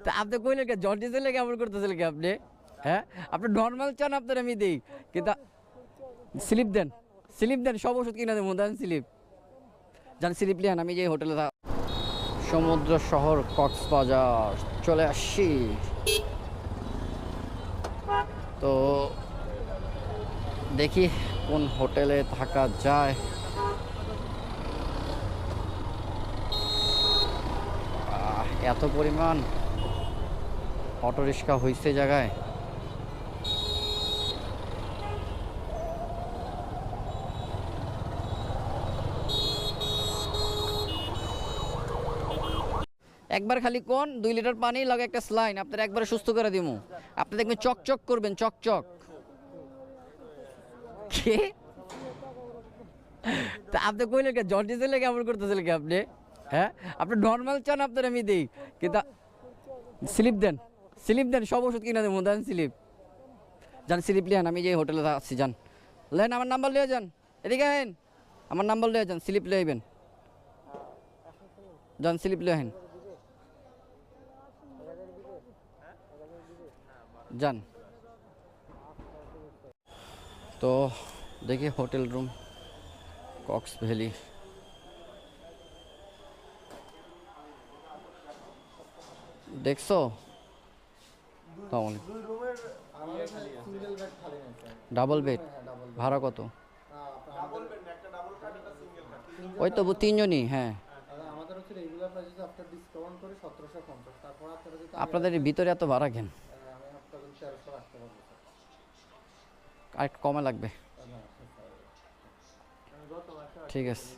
তা আপনি কইলেন কে জন্ডিসের লেগে এমন করতেছিলেন কি আপনি? হ্যাঁ, আপনি নর্মাল চান আপনার আমি দেই, কিন্তু স্লিপ দেন, স্লিপ দেন, সব ওষুধ কিনে দেবো, দেন স্লিপ। যান স্লিপ লিয়ান, আমি যে হোটেলে সমুদ্র শহর কক্সবাজার চলে আসছি। তো দেখি কোন হোটেলে থাকা যায়। এত পরিমাণ অটোরিক্সা হয়েছে জায়গায়। একবার খালি কোন 2 লিটার পানি লাগে একটা স্লাইন আপনার একবারে সুস্থ করে দিমু। আপনি দেখবেন চকচক করবেন, চকচক। কে? তা আপনি কইলেন কে জন্ডিসের লেগে এমন করতেছিলেন কি আপনি? হ্যাঁ, আপনি নর্মাল চান আপনার আমি দেই, কিন্তু স্লিপ দেন, স্লিপ দেন, সব ওষুধ কিনে দেবো, দেন স্লিপ। যান স্লিপ লিয়ান, আমি যে হোটেলে আছি, যান লেন, আমার নাম্বার লিয়ে যান, এদিকে আহেন, আমার নাম্বার লিয়ে যান, স্লিপ লিয়ে আইবেন, যান স্লিপ লিয়ে আহেন, যান। তো দেখি হোটেল রুম কক্স ভ্যালি। দেখছো? ডাবল বেড ভাড়া কত? ওই তো 3 জনই। হ্যাঁ, আপনাদের ভিতরে এত ভাড়া কেন? আরেকটু কমে লাগবে। ঠিক আছে।